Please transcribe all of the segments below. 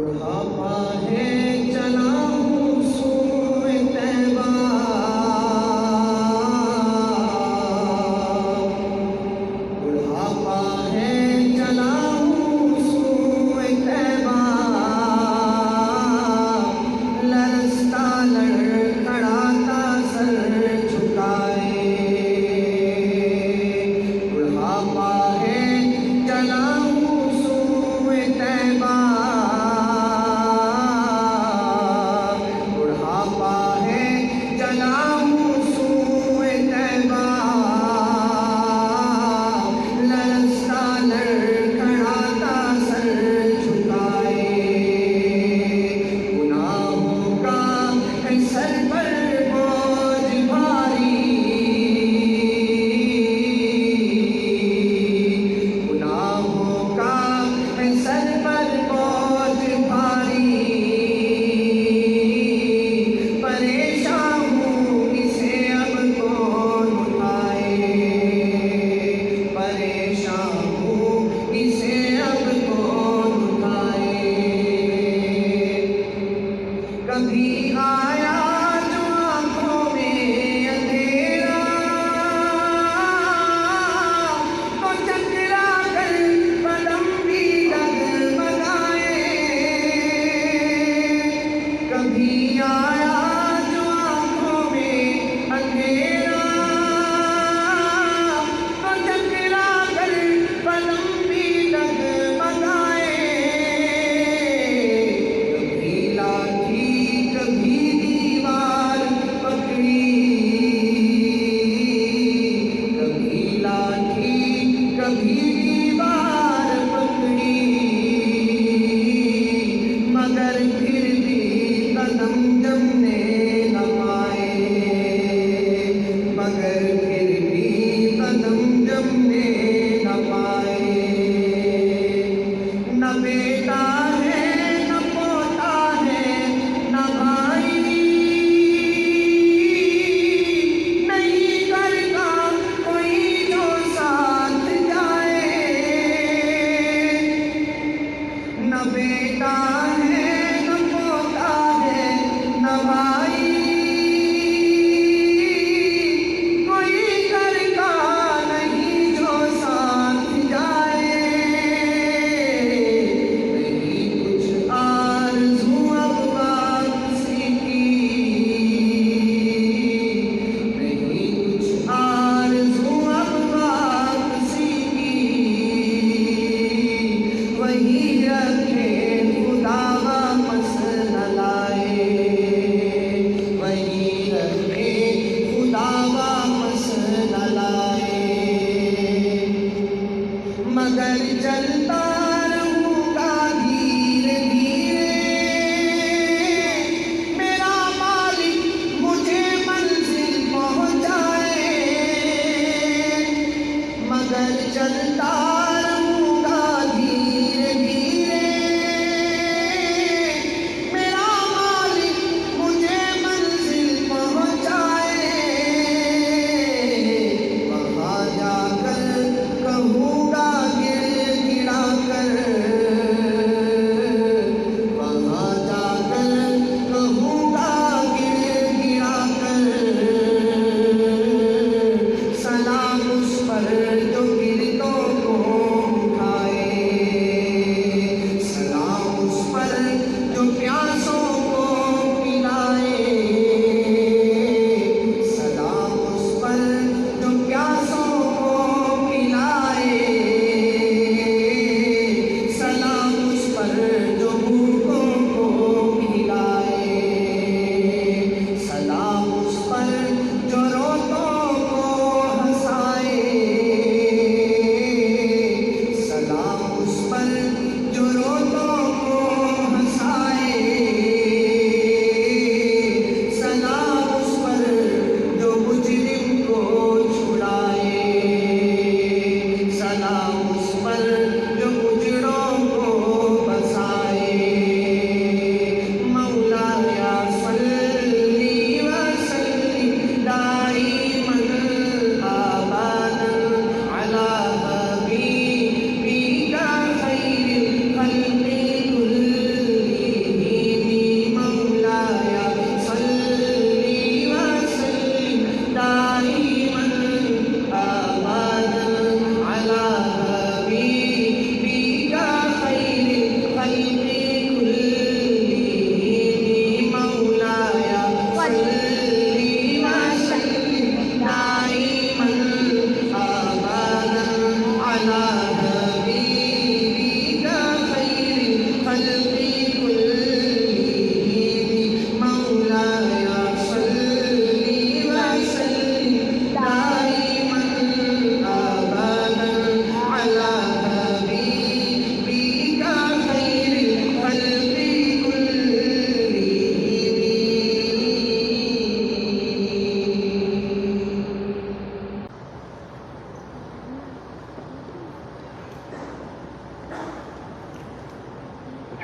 بڑھاپا ہے چلا ہوں سوئے طیبہ، بڑھاپا ہے چلا ہوں سوئے طیبہ، لرزتا لڑکھڑاتا سر جھکائے، بڑھاپا ہے چلا ہوں سوئے طیبہ، بڑھاپا ہے چلا ہوں سوئے طیبہ، لرزتا لڑکھڑاتا سر جھکائے، گناہوں کا ہے سر پر بوجھ بھاری، گناہوں کا ہے سر پر بوجھ بھاری، پریشان ہوں اسے اب کون اٹھائے، پریشان ہوں اسے اب کون اٹھائے، کبھی آیا جو آنکھوں میں اندھیرا، تو چکرا کر قدم بھی ڈگمگائے، کبھی آیا جو آنکھوں میں اندھیرا، تو چکرا کر قدم بھی ڈگمگائے، کبھی لاٹھی کبھی دیوار پکڑی، کبھی لاٹھی کبھی دیوار پکڑی، مگر پھر بھی قدم جمنے نہ پائے، مگر پھر بھی قدم جمنے نہ پائے، نہ بیٹا ہے نہ پوتا ہے نہ بھائی، نہیں کرتا کوئی جو ساتھ جائے، نہ بیٹا ہے نہ پوتا ہے نہ بھائی، کوئی کرتا نہیں جو ساتھ جائے، نہیں کچھ آرزو اب واپسی کی، نہیں کچھ آرزو اب واپسی کی، وہی رکھے خدا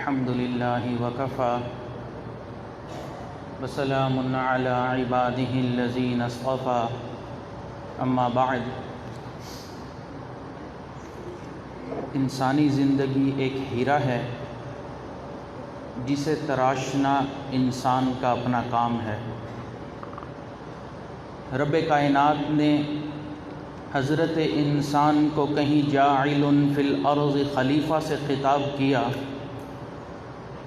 الحمد لله وكفى وسلام على عباده الذين اصطفى اما بعد۔ انسانی زندگی ایک ہیرا ہے جسے تراشنا انسان کا اپنا کام ہے۔ رب کائنات نے حضرت انسان کو کہیں جاعل فی الارض خلیفہ سے خطاب کیا،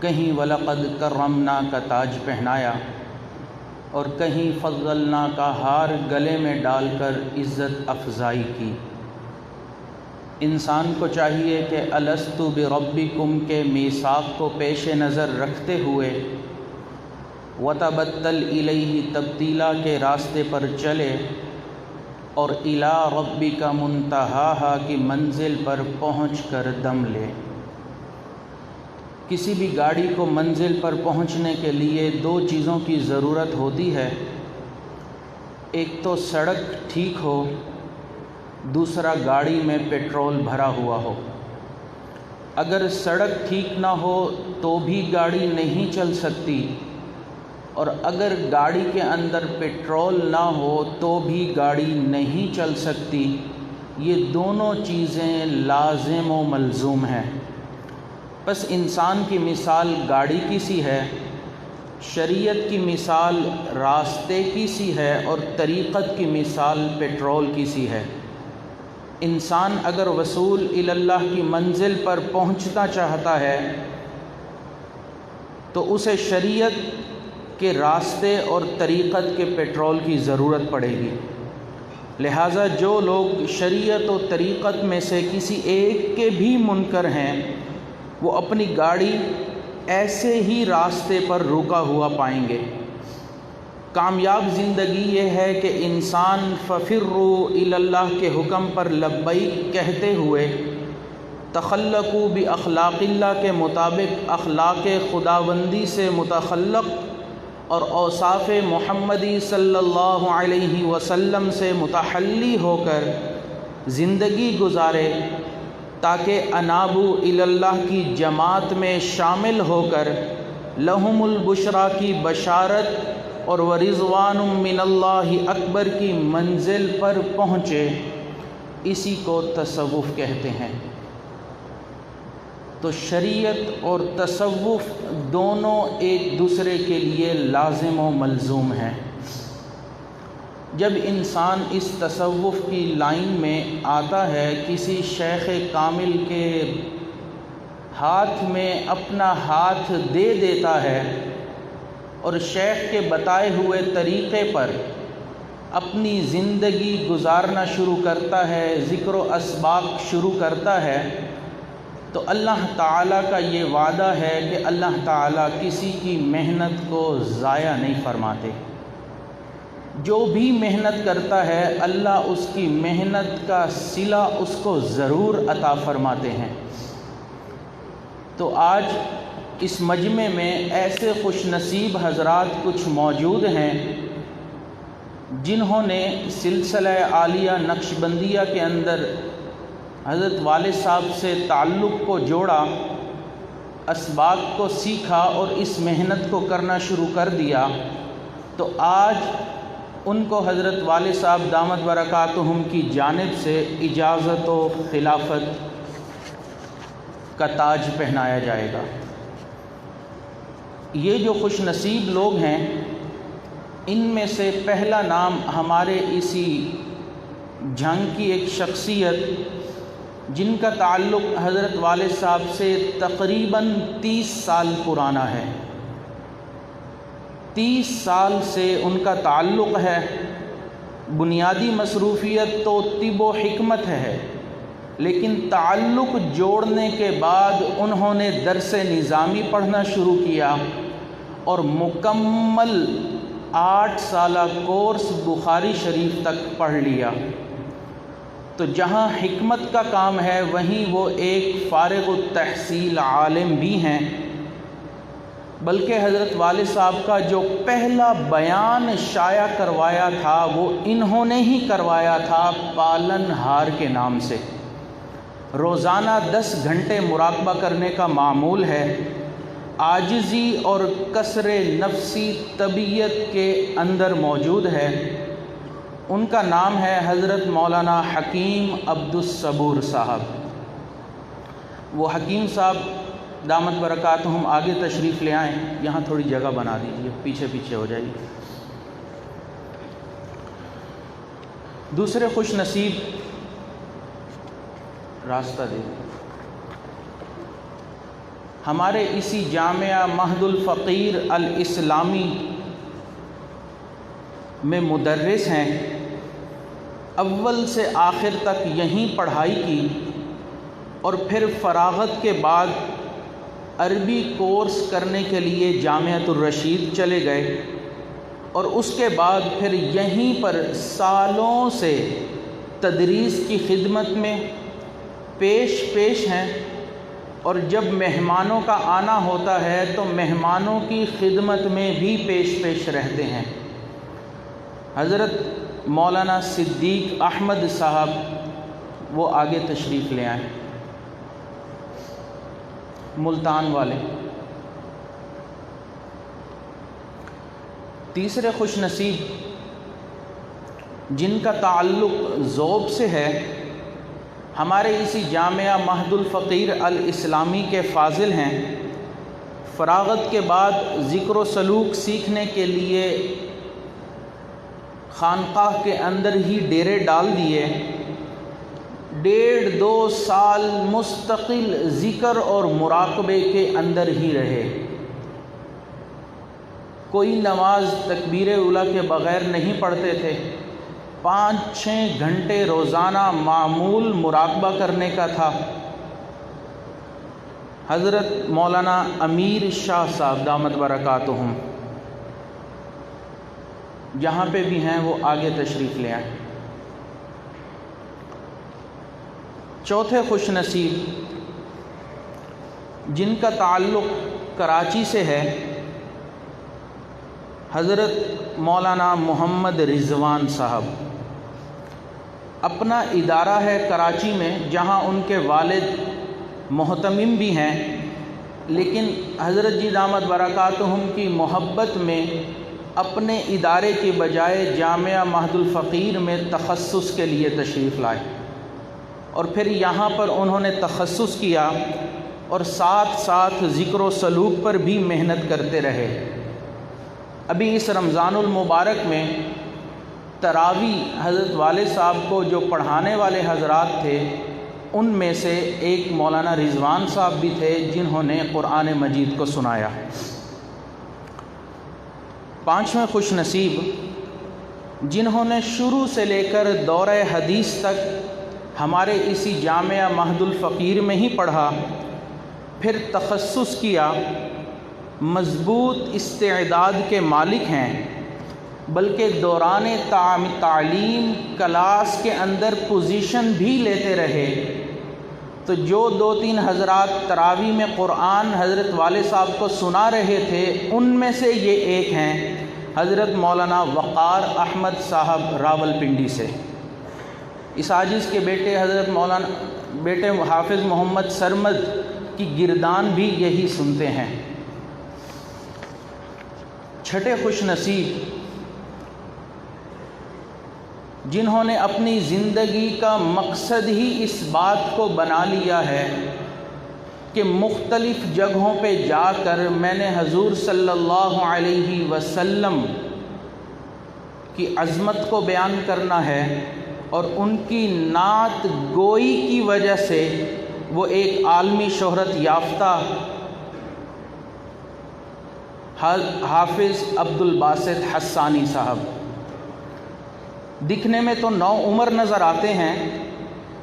کہیں وَلَقَدْ كَرَّمْنَا کا تاج پہنایا، اور کہیں فضلنا کا ہار گلے میں ڈال کر عزت افزائی کی۔ انسان کو چاہیے کہ الستُ بربکم کے میثاق کو پیش نظر رکھتے ہوئے وتبتل الیہ تبتیلا کے راستے پر چلے، اور الی ربک منتہاہا کی منزل پر پہنچ کر دم لے۔ کسی بھی گاڑی کو منزل پر پہنچنے کے لیے دو چیزوں کی ضرورت ہوتی ہے، ایک تو سڑک ٹھیک ہو، دوسرا گاڑی میں پیٹرول بھرا ہوا ہو۔ اگر سڑک ٹھیک نہ ہو تو بھی گاڑی نہیں چل سکتی، اور اگر گاڑی کے اندر پیٹرول نہ ہو تو بھی گاڑی نہیں چل سکتی۔ یہ دونوں چیزیں لازم و ملزوم ہیں۔ بس انسان کی مثال گاڑی کی سی ہے، شریعت کی مثال راستے کی سی ہے، اور طریقت کی مثال پیٹرول کی سی ہے۔ انسان اگر وصول الی اللہ کی منزل پر پہنچنا چاہتا ہے تو اسے شریعت کے راستے اور طریقت کے پیٹرول کی ضرورت پڑے گی۔ لہٰذا جو لوگ شریعت و طریقت میں سے کسی ایک کے بھی منکر ہیں، وہ اپنی گاڑی ایسے ہی راستے پر رکا ہوا پائیں گے۔ کامیاب زندگی یہ ہے کہ انسان ففروا الی اللہ کے حکم پر لبیک کہتے ہوئے تخلقوا باخلاق اللہ کے مطابق اخلاق خداوندی سے متخلق اور اوصاف محمدی صلی اللہ علیہ وسلم سے متحلی ہو کر زندگی گزارے، تاکہ انابوا الی اللہ کی جماعت میں شامل ہو کر لہم البشریٰ کی بشارت اور ورضوان من اللہ اکبر کی منزل پر پہنچے۔ اسی کو تصوف کہتے ہیں۔ تو شریعت اور تصوف دونوں ایک دوسرے کے لیے لازم و ملزوم ہیں۔ جب انسان اس تصوف کی لائن میں آتا ہے، کسی شیخ کامل کے ہاتھ میں اپنا ہاتھ دے دیتا ہے اور شیخ کے بتائے ہوئے طریقے پر اپنی زندگی گزارنا شروع کرتا ہے، ذکر و اسباق شروع کرتا ہے، تو اللہ تعالیٰ کا یہ وعدہ ہے کہ اللہ تعالیٰ کسی کی محنت کو ضائع نہیں فرماتے۔ جو بھی محنت کرتا ہے اللہ اس کی محنت کا صلہ اس کو ضرور عطا فرماتے ہیں۔ تو آج اس مجمع میں ایسے خوش نصیب حضرات کچھ موجود ہیں جنہوں نے سلسلہ عالیہ نقشبندیہ کے اندر حضرت والد صاحب سے تعلق کو جوڑا، اسباق کو سیکھا اور اس محنت کو کرنا شروع کر دیا۔ تو آج ان کو حضرت والد صاحب دامت برکاتہم کی جانب سے اجازت و خلافت کا تاج پہنایا جائے گا۔ یہ جو خوش نصیب لوگ ہیں، ان میں سے پہلا نام ہمارے اسی جھنگ کی ایک شخصیت جن کا تعلق حضرت والد صاحب سے تقریباً 30 سال پرانا ہے، 30 سال سے ان کا تعلق ہے۔ بنیادی مصروفیت تو طب و حکمت ہے، لیکن تعلق جوڑنے کے بعد انہوں نے درس نظامی پڑھنا شروع کیا اور مکمل 8 سالہ کورس بخاری شریف تک پڑھ لیا۔ تو جہاں حکمت کا کام ہے وہیں وہ ایک فارغ التحصیل عالم بھی ہیں، بلکہ حضرت والد صاحب کا جو پہلا بیان شائع کروایا تھا وہ انہوں نے ہی کروایا تھا پالن ہار کے نام سے۔ روزانہ 10 گھنٹے مراقبہ کرنے کا معمول ہے، عاجزی اور کسر نفسی طبیعت کے اندر موجود ہے، ان کا نام ہے حضرت مولانا حکیم عبدالصبور صاحب۔ وہ حکیم صاحب دامت برکاتہم آگے تشریف لے آئیں، یہاں تھوڑی جگہ بنا دیجیے، پیچھے پیچھے ہو جائیے۔ دوسرے خوش نصیب، راستہ دے ہمارے اسی جامعہ مہد الفقیر الاسلامی میں مدرس ہیں، اول سے آخر تک یہیں پڑھائی کی اور پھر فراغت کے بعد عربی کورس کرنے کے لیے جامعۃ الرشید چلے گئے اور اس کے بعد پھر یہیں پر سالوں سے تدریس کی خدمت میں پیش ہیں، اور جب مہمانوں کا آنا ہوتا ہے تو مہمانوں کی خدمت میں بھی پیش رہتے ہیں۔ حضرت مولانا صدیق احمد صاحب وہ آگے تشریف لے آئیں، ملتان والے۔ تیسرے خوش نصیب جن کا تعلق ذوب سے ہے، ہمارے اسی جامعہ مہد الفقیر الاسلامی کے فاضل ہیں، فراغت کے بعد ذکر و سلوک سیکھنے کے لیے خانقاہ کے اندر ہی ڈیرے ڈال دیے، 1.5-2 سال مستقل ذکر اور مراقبے کے اندر ہی رہے۔ کوئی نماز تکبیر اولیٰ کے بغیر نہیں پڑھتے تھے، 5-6 گھنٹے روزانہ معمول مراقبہ کرنے کا تھا۔ حضرت مولانا امیر شاہ صاحب دامت برکاتہم جہاں پہ بھی ہیں وہ آگے تشریف لے آئیں۔ چوتھے خوش نصیب جن کا تعلق کراچی سے ہے، حضرت مولانا محمد رضوان صاحب۔ اپنا ادارہ ہے کراچی میں جہاں ان کے والد محتمم بھی ہیں، لیکن حضرت جی دامت برکاتہم کی محبت میں اپنے ادارے کے بجائے جامعہ مہد الفقیر میں تخصص کے لیے تشریف لائے، اور پھر یہاں پر انہوں نے تخصص کیا اور ساتھ ذکر و سلوک پر بھی محنت کرتے رہے۔ ابھی اس رمضان المبارک میں تراویح حضرت والد صاحب کو جو پڑھانے والے حضرات تھے، ان میں سے ایک مولانا رضوان صاحب بھی تھے جنہوں نے قرآن مجید کو سنایا۔ پانچویں خوش نصیب جنہوں نے شروع سے لے کر دورہ حدیث تک ہمارے اسی جامعہ مہد الفقیر میں ہی پڑھا، پھر تخصص کیا، مضبوط استعداد کے مالک ہیں، بلکہ دوران تعلیم کلاس کے اندر پوزیشن بھی لیتے رہے۔ تو جو 2-3 حضرات تراویح میں قرآن حضرت والد صاحب کو سنا رہے تھے، ان میں سے یہ ایک ہیں حضرت مولانا وقار احمد صاحب راولپنڈی سے۔ اس عاجز کے بیٹے بیٹے حافظ محمد سرمد کی گردان بھی یہی سنتے ہیں۔ چھٹے خوش نصیب جنہوں نے اپنی زندگی کا مقصد ہی اس بات کو بنا لیا ہے کہ مختلف جگہوں پہ جا کر میں نے حضور صلی اللہ علیہ وسلم کی عظمت کو بیان کرنا ہے، اور ان کی نعت گوئی کی وجہ سے وہ ایک عالمی شہرت یافتہ حافظ عبدالباسط حسانی صاحب دکھنے میں تو نو عمر نظر آتے ہیں،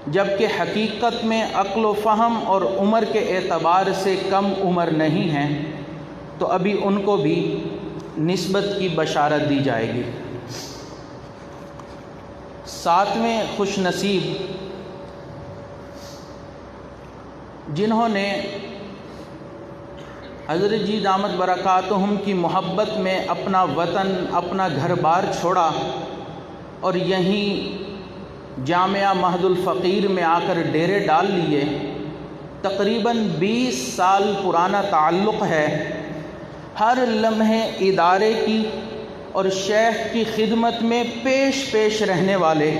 جبکہ حقیقت میں عقل و فہم اور عمر کے اعتبار سے کم عمر نہیں ہیں، تو ابھی ان کو بھی نسبت کی بشارت دی جائے گی۔ ساتویں خوش نصیب جنہوں نے حضرت جی دامت برکاتہم کی محبت میں اپنا وطن، اپنا گھر بار چھوڑا اور یہیں جامعہ مہد الفقیر میں آ کر ڈیرے ڈال لیے، تقریباً 20 سال پرانا تعلق ہے، ہر لمحے ادارے کی اور شیخ کی خدمت میں پیش رہنے والے،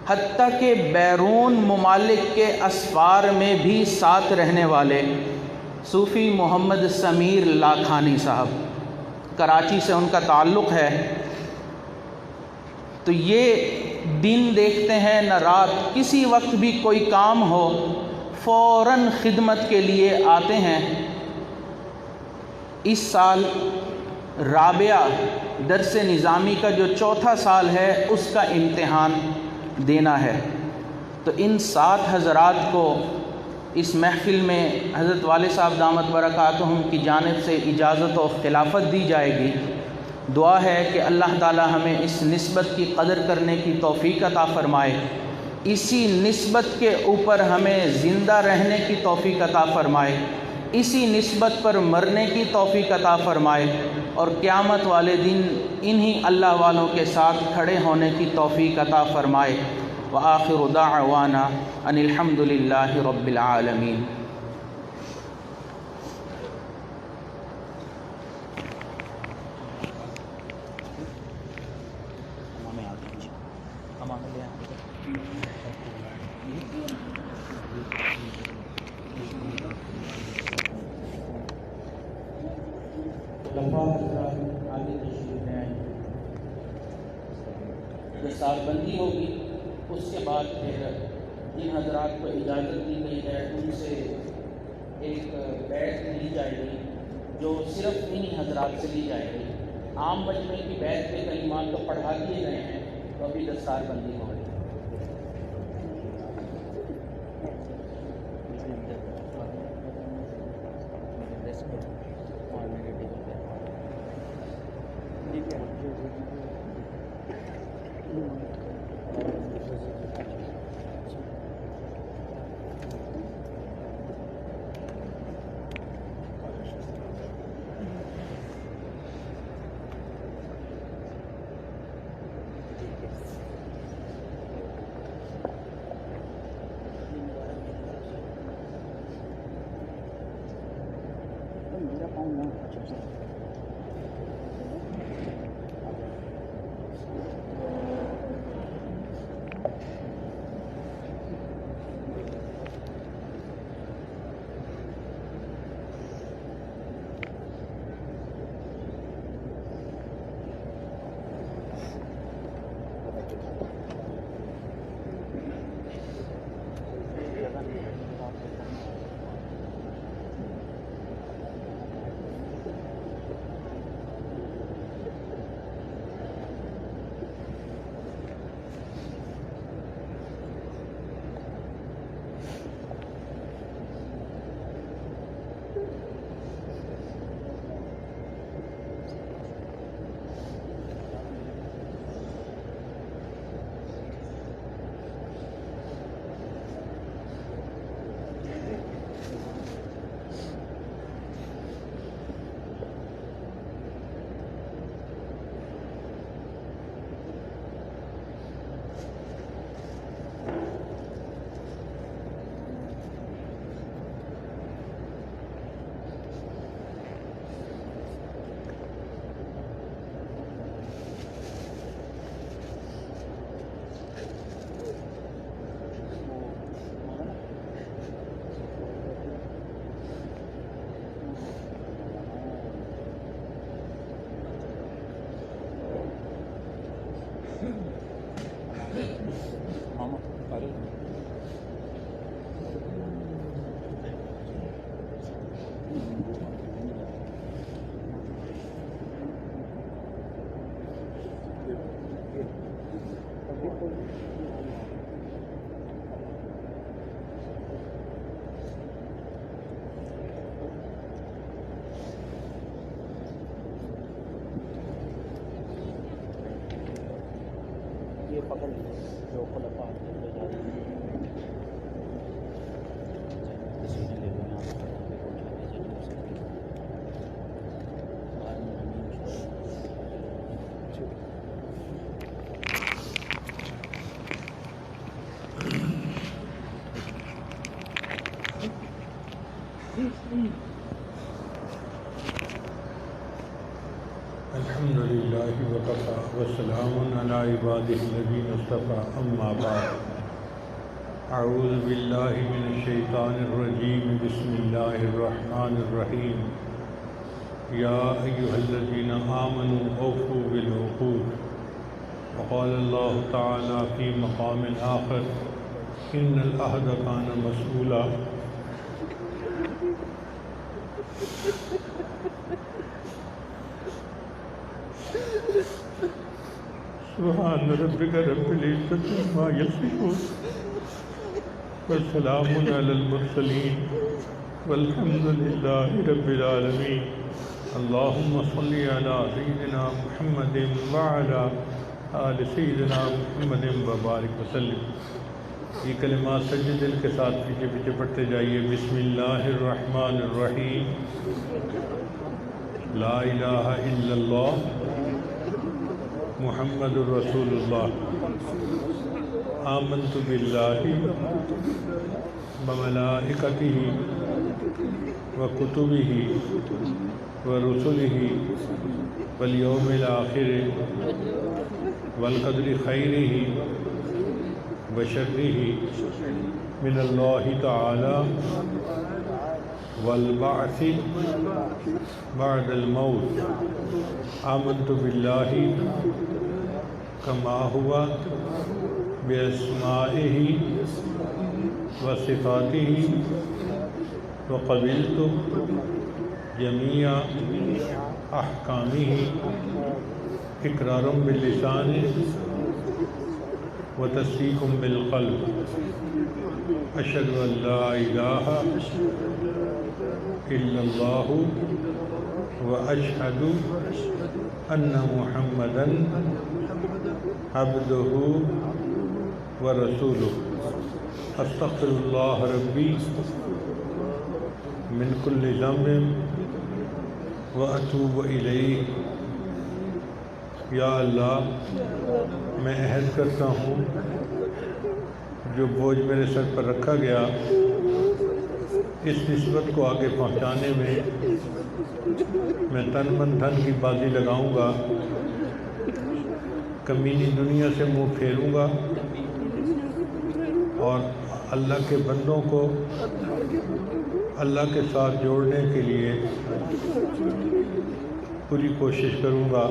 حتیٰ کہ بیرون ممالک کے اسفار میں بھی ساتھ رہنے والے صوفی محمد سمیر لاکھانی صاحب، کراچی سے ان کا تعلق ہے۔ تو یہ دن دیکھتے ہیں نہ رات، کسی وقت بھی کوئی کام ہو فوراً خدمت کے لیے آتے ہیں۔ اس سال رابعہ درس نظامی کا جو 4تھا سال ہے اس کا امتحان دینا ہے، تو ان 7 حضرات کو اس محفل میں حضرت والد صاحب دامت برکاتہم کی جانب سے اجازت و خلافت دی جائے گی۔ دعا ہے کہ اللہ تعالی ہمیں اس نسبت کی قدر کرنے کی توفیق عطا فرمائے، اسی نسبت کے اوپر ہمیں زندہ رہنے کی توفیق عطا فرمائے، اسی نسبت پر مرنے کی توفیق عطا فرمائے، اور قیامت والے دن انہی اللہ والوں کے ساتھ کھڑے ہونے کی توفیق عطا فرمائے۔ وآخر دعوانا ان الحمد للہ رب العالمین۔ آگے تشریف لے آئیں، دستار بندی ہوگی، اس کے بعد پھر جن حضرات کو اجازت دی گئی ہے ان سے ایک بیعت لی جائے گی، جو صرف انہی حضرات سے لی جائے گی۔ عام مجمع کی بیعت کے کلمات تو پڑھا دیے گئے ہیں، تو ابھی دستار بندی ہو رہی ہے۔ الحمد لله وكفى وسلام على عباده الذين اصطفى أما بعد أعوذ بالله من الشيطان الرجيم بسم الله الرحمن الرحيم يا أيها الذين آمنوا أوفوا بالعقود وقال الله تعالى في مقام آخر إن العهد كان مسؤولا سبحان ربك رب العزة عما يصفون والسلام على المرسلين والحمد لله رب العالمين اللهم صل على سيدنا محمد وعلى آل سیدنا محمد وبارک وسلم. یہ کلمات سجدے دل کے ساتھ پیچھے پیچھے پڑھتے جائیے. بسم اللہ الرحمن الرحیم. لا الہ الا اللہ محمد الرسول اللہ. آمنت باللہ وملائکتہ وکتبہ ورسلہ والیوم الآخر والقدر خیرہ وشرہ من اللہ تعالی والبعث بعد الموت. آمنت باللہ کما ہوا باسمائہ وصفاتہ وقبلت جميع احکامہ اقرار باللسان وتصدیق بالقلب. اشہد ان لا الہ الا اللہ واشہد ان محمدا عبدہ ورسولہ. استغفر اللہ ربی من کل ذنب واتوب الیہ. یا اللہ میں عہد کرتا ہوں جو بوجھ میرے سر پر رکھا گیا اس نسبت کو آگے پہنچانے میں میں تن من دھن کی بازی لگاؤں گا. کمینی دنیا سے منہ پھیروں گا اور اللہ کے بندوں کو اللہ کے ساتھ جوڑنے کے لیے پوری کوشش کروں گا.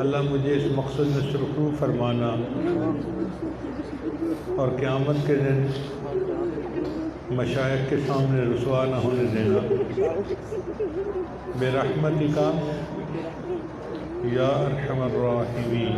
اللہ مجھے اس مقصد میں سرخرو فرمانا اور قیامت کے دن مشائخ کے سامنے رسوا نہ ہونے دینا. برحمتک یا ارحم الراحمین.